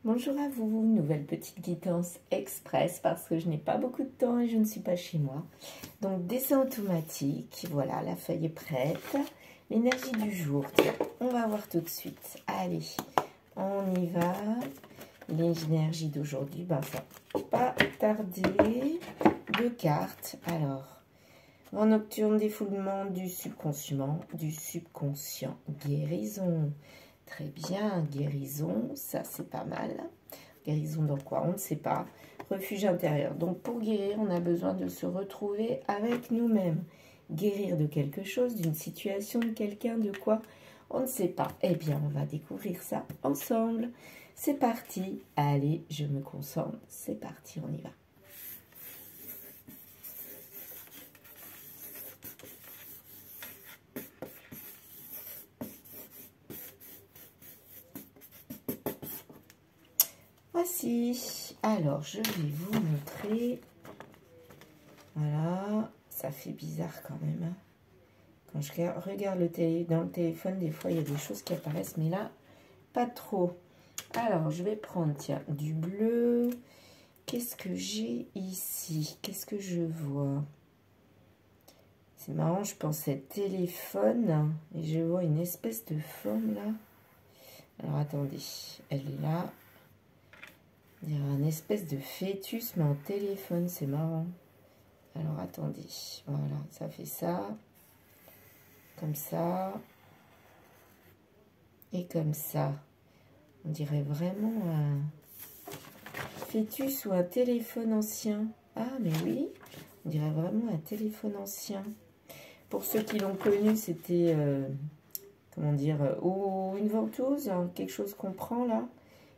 Bonjour à vous, nouvelle petite guidance express parce que je n'ai pas beaucoup de temps et je ne suis pas chez moi. Donc dessin automatique, voilà, la feuille est prête. L'énergie du jour, tiens, on va voir tout de suite. Allez, on y va. L'énergie d'aujourd'hui, ben ça va pas tarder. 2 cartes. Alors, vent nocturne, défoulement du subconscient, guérison. Très bien, guérison, ça c'est pas mal. Guérison dans quoi? On ne sait pas. Refuge intérieur. Donc pour guérir, on a besoin de se retrouver avec nous-mêmes. Guérir de quelque chose, d'une situation, de quelqu'un, de quoi? On ne sait pas. Eh bien, on va découvrir ça ensemble. C'est parti. Allez, je me concentre. C'est parti, on y va. Voici, alors je vais vous montrer, voilà, ça fait bizarre quand même, hein. Quand je regarde dans le téléphone, des fois il y a des choses qui apparaissent, mais là, pas trop. Alors je vais prendre, tiens, du bleu, qu'est-ce que j'ai ici? Qu'est-ce que je vois? C'est marrant, je pensais téléphone, et je vois une espèce de forme là. Alors attendez, elle est là. Il y a un espèce de fœtus, mais en téléphone, c'est marrant. Alors, attendez. Voilà, ça fait ça. Comme ça. Et comme ça. On dirait vraiment un fœtus ou un téléphone ancien. Ah, mais oui, on dirait vraiment un téléphone ancien. Pour ceux qui l'ont connu, c'était, comment dire, ou une ventouse, hein, quelque chose qu'on prend là.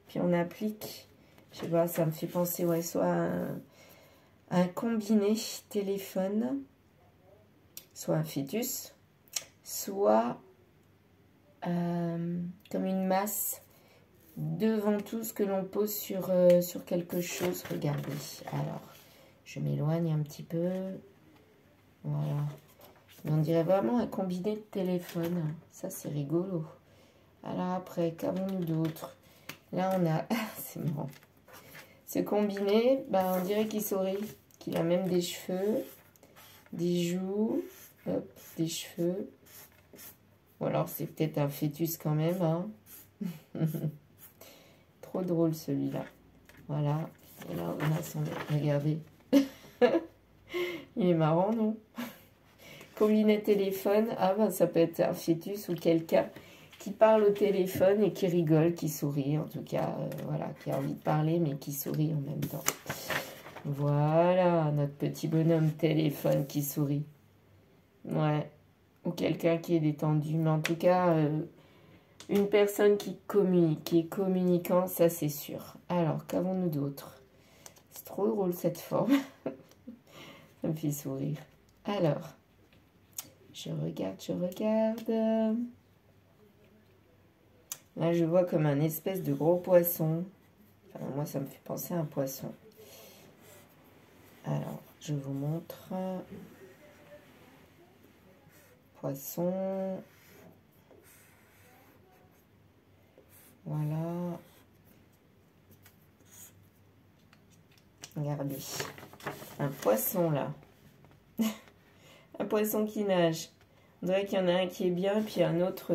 Puis on applique... Je sais pas, ça me fait penser, ouais, soit un combiné téléphone, soit un fœtus, soit comme une masse de ventouses que l'on pose sur quelque chose. Regardez, alors, je m'éloigne un petit peu. Voilà. On dirait vraiment un combiné de téléphone. Ça, c'est rigolo. Alors après, qu'avons-nous d'autre? Là, on a... c'est marrant. Ce combiné, ben, on dirait qu'il sourit, qu'il a même des cheveux, des joues, hop, des cheveux. Ou alors c'est peut-être un fœtus quand même, hein. Trop drôle celui-là. Voilà, et là on a son... Regardez. Il est marrant, non? Combiné téléphone, ah ben ça peut être un fœtus ou quelqu'un qui parle au téléphone et qui rigole, qui sourit, en tout cas, voilà, qui a envie de parler, mais qui sourit en même temps. Voilà, notre petit bonhomme téléphone qui sourit. Ouais, ou quelqu'un qui est détendu, mais en tout cas, une personne qui communique, qui est communicant, ça c'est sûr. Alors, qu'avons-nous d'autre? C'est trop drôle cette forme. Ça me fait sourire. Alors, je regarde... Là, je vois comme un espèce de gros poisson. Enfin, moi, ça me fait penser à un poisson. Alors, je vous montre. Poisson. Voilà. Regardez. Un poisson, là. Un poisson qui nage. On dirait qu'il y en a un qui est bien, puis un autre...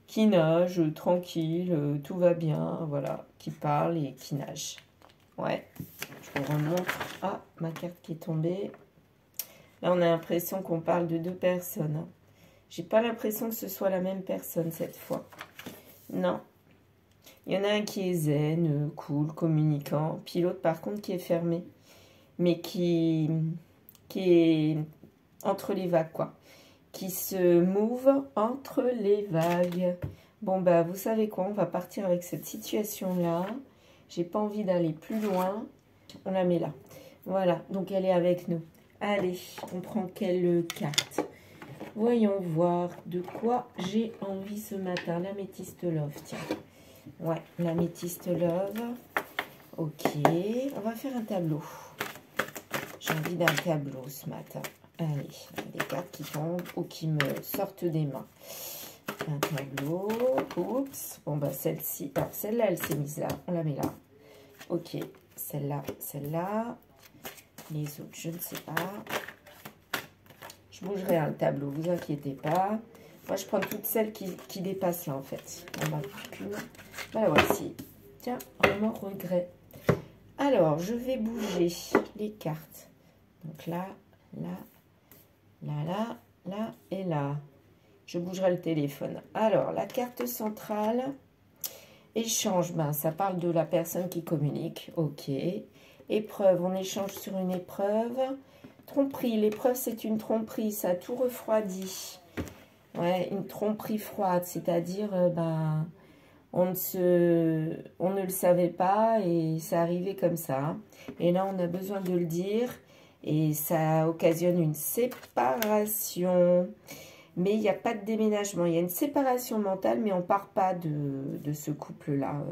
qui nage, tranquille, tout va bien, voilà, qui parle et qui nage. Ouais, je vous remontre. Ah, ma carte qui est tombée. Là, on a l'impression qu'on parle de 2 personnes. Hein. J'ai pas l'impression que ce soit la même personne cette fois. Non. Il y en a un qui est zen, cool, communicant, puis l'autre, par contre, qui est fermé. Mais qui est entre les vagues, quoi. Qui se move entre les vagues. Bon, bah, vous savez quoi, on va partir avec cette situation-là. J'ai pas envie d'aller plus loin. On la met là. Voilà, donc elle est avec nous. Allez, on prend quelle carte? Voyons voir de quoi j'ai envie ce matin. L'améthyste love, tiens. Ouais, l'améthyste love. Ok, on va faire un tableau. J'ai envie d'un tableau ce matin. Allez, des cartes qui tombent ou qui me sortent des mains. un tableau. Oups. Bon, bah, celle-ci. Alors, celle-là, elle s'est mise là. On la met là. Ok. Celle-là, celle-là. Les autres, je ne sais pas. Je bougerai le tableau, vous inquiétez pas. Moi, je prends toutes celles qui dépassent là, en fait. Il n'en manque qu'une. Voilà, voici. Tiens, remords, regret. Alors, je vais bouger les cartes. Donc là, là, là, là, là et là. Je bougerai le téléphone. Alors, la carte centrale, échange, ben, ça parle de la personne qui communique. Ok. Épreuve, on échange sur une épreuve. Tromperie, l'épreuve, c'est une tromperie, ça a tout refroidi. Ouais, une tromperie froide, c'est-à-dire, ben, on ne le savait pas et ça arrivait comme ça. Et là, on a besoin de le dire et ça occasionne une séparation. Mais il n'y a pas de déménagement. Il y a une séparation mentale, mais on ne part pas de ce couple-là.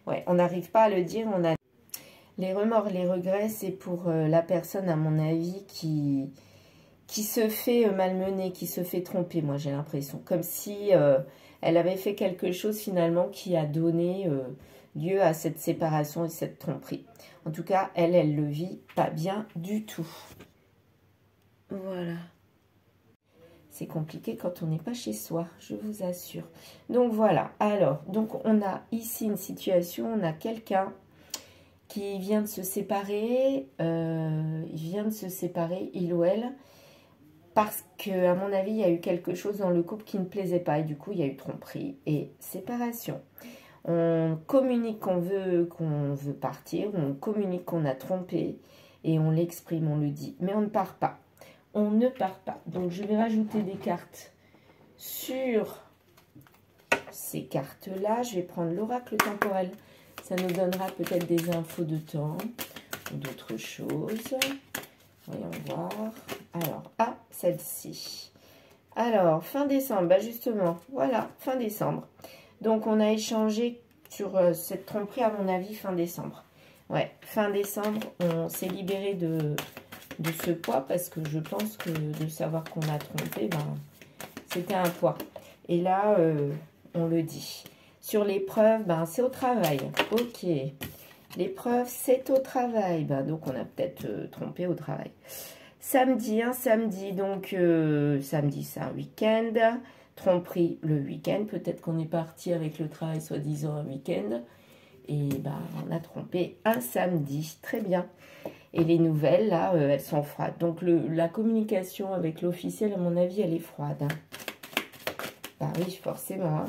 Ouais, on n'arrive pas à le dire. On a les remords, les regrets, c'est pour la personne, à mon avis, qui se fait malmener, qui se fait tromper, moi j'ai l'impression. Comme si elle avait fait quelque chose finalement qui a donné lieu à cette séparation et cette tromperie. En tout cas, elle le vit pas bien du tout. Voilà. C'est compliqué quand on n'est pas chez soi, je vous assure. Donc voilà, alors, donc on a ici une situation, on a quelqu'un qui vient de se séparer, il ou elle, parce que, à mon avis, il y a eu quelque chose dans le couple qui ne plaisait pas. Et du coup, il y a eu tromperie et séparation. On communique qu'on veut partir. On communique qu'on a trompé. Et on l'exprime, on le dit. Mais on ne part pas. On ne part pas. Donc, je vais rajouter des cartes sur ces cartes-là. Je vais prendre l'oracle temporel. Ça nous donnera peut-être des infos de temps ou d'autres choses. Voyons voir. Alors, celle-ci. Alors, fin décembre, bah justement, voilà, fin décembre. Donc, on a échangé sur cette tromperie, à mon avis, fin décembre. Ouais, fin décembre, on s'est libéré de ce poids parce que je pense que de savoir qu'on a trompé, ben, c'était un poids. Et là, on le dit. Sur l'épreuve, ben, c'est au travail. Ok. L'épreuve, c'est au travail. Ben, donc, on a peut-être trompé au travail. Samedi, un samedi. Donc, samedi, c'est un week-end. Tromperie, le week-end. Peut-être qu'on est parti avec le travail, soi-disant, un week-end. Et ben, on a trompé un samedi. Très bien. Et les nouvelles, là, elles sont froides. Donc, la communication avec l'officiel, à mon avis, elle est froide. Hein. Bah oui, forcément. Hein.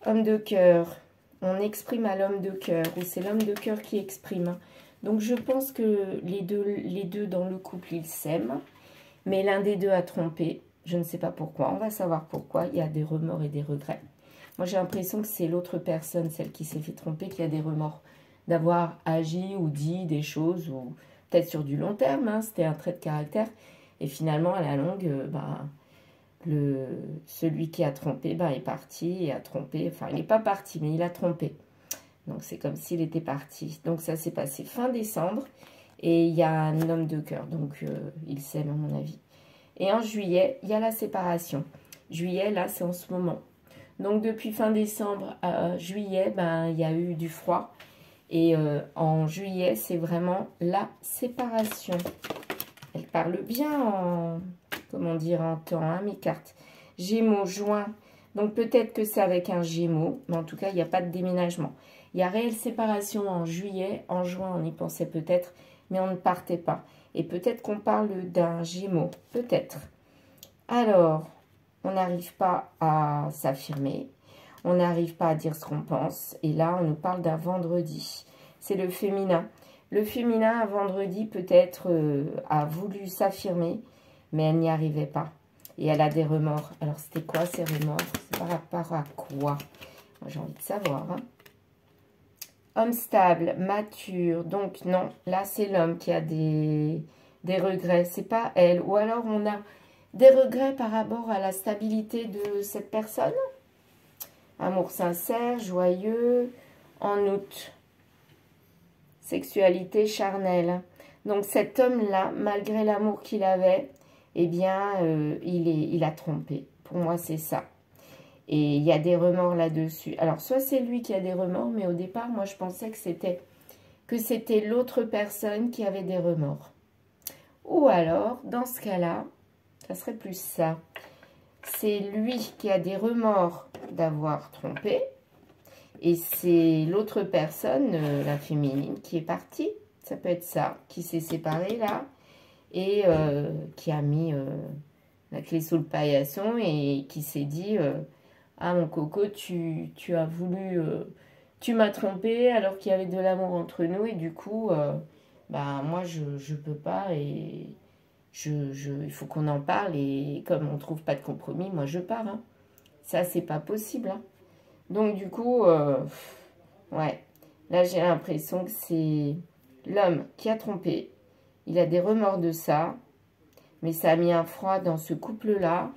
Homme de cœur. On exprime à l'homme de cœur. Ou c'est l'homme de cœur qui exprime. Donc, je pense que les deux dans le couple, ils s'aiment. Mais l'un des deux a trompé. Je ne sais pas pourquoi. On va savoir pourquoi. Il y a des remords et des regrets. Moi, j'ai l'impression que c'est l'autre personne, celle qui s'est fait tromper, qui a des remords. D'avoir agi ou dit des choses, ou peut-être sur du long terme. Hein, c'était un trait de caractère. Et finalement, à la longue, celui qui a trompé est parti et a trompé. Enfin, il n'est pas parti, mais il a trompé. Donc, c'est comme s'il était parti. Donc, ça s'est passé fin décembre. Et il y a un homme de cœur. Donc, il s'aime, à mon avis. Et en juillet, il y a la séparation. Juillet, là, c'est en ce moment. Donc, depuis fin décembre à juillet, il y a eu du froid. Et en juillet, c'est vraiment la séparation. Elle parle bien en, comment dire, en temps, hein, mes cartes. Gémeaux, juin. Donc, peut-être que c'est avec un Gémeaux. Mais en tout cas, il n'y a pas de déménagement. Il y a réelle séparation en juillet. En juin, on y pensait peut-être, mais on ne partait pas. Et peut-être qu'on parle d'un Gémeaux. Peut-être. Alors, on n'arrive pas à s'affirmer. On n'arrive pas à dire ce qu'on pense. Et là, on nous parle d'un vendredi. C'est le féminin. Le féminin, un vendredi, peut-être, a voulu s'affirmer, mais elle n'y arrivait pas. Et elle a des remords. Alors, c'était quoi ces remords? C'est par rapport à quoi? J'ai envie de savoir. Hein. Homme stable, mature. Donc, non, là, c'est l'homme qui a des regrets. C'est pas elle. Ou alors, on a des regrets par rapport à la stabilité de cette personne. Amour sincère, joyeux. En août, sexualité charnelle. Donc, cet homme-là, malgré l'amour qu'il avait, eh bien, il a trompé. Pour moi, c'est ça. Et il y a des remords là-dessus. Alors, soit c'est lui qui a des remords, mais au départ, moi, je pensais que c'était l'autre personne qui avait des remords. Ou alors, dans ce cas-là, ça serait plus ça. C'est lui qui a des remords d'avoir trompé. Et c'est l'autre personne, la féminine, qui est partie. Ça peut être ça, qui s'est séparée là. Et qui a mis la clé sous le paillasson et qui s'est dit ah mon coco, tu as voulu, tu m'as trompé alors qu'il y avait de l'amour entre nous. Et du coup, bah, moi, je peux pas et il faut qu'on en parle. Et comme on trouve pas de compromis, moi, je pars. Hein. Ça, c'est pas possible. Hein. Donc, du coup, ouais. Là, j'ai l'impression que c'est l'homme qui a trompé. Il a des remords de ça. Mais ça a mis un froid dans ce couple-là.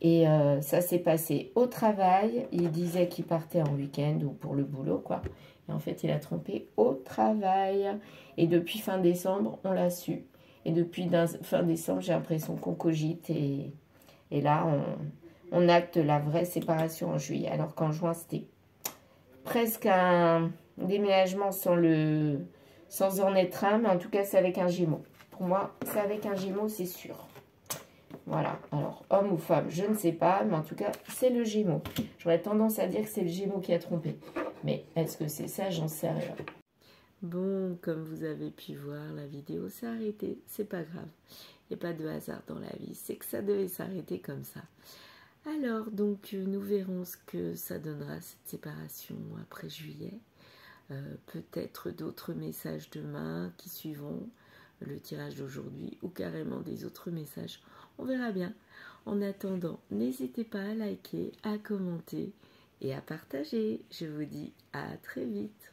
Et ça s'est passé au travail. Il disait qu'il partait en week-end ou pour le boulot, quoi. Et en fait, il a trompé au travail. Et depuis fin décembre, on l'a su. Et depuis fin décembre, j'ai l'impression qu'on cogite. Et là, on acte la vraie séparation en juillet. Alors qu'en juin, c'était presque un déménagement sans en être un. Mais en tout cas, c'est avec un Gémeaux. Pour moi, c'est avec un Gémeaux, c'est sûr. Voilà. Alors, homme ou femme, je ne sais pas. Mais en tout cas, c'est le Gémeaux. J'aurais tendance à dire que c'est le Gémeaux qui a trompé. Mais est-ce que c'est ça? J'en sais rien. Bon, comme vous avez pu voir, la vidéo s'est arrêtée. C'est pas grave. Il n'y a pas de hasard dans la vie. C'est que ça devait s'arrêter comme ça. Alors, donc, nous verrons ce que ça donnera, cette séparation après juillet. Peut-être d'autres messages demain qui suivront le tirage d'aujourd'hui ou carrément des autres messages. On verra bien. En attendant, n'hésitez pas à liker, à commenter et à partager. Je vous dis à très vite.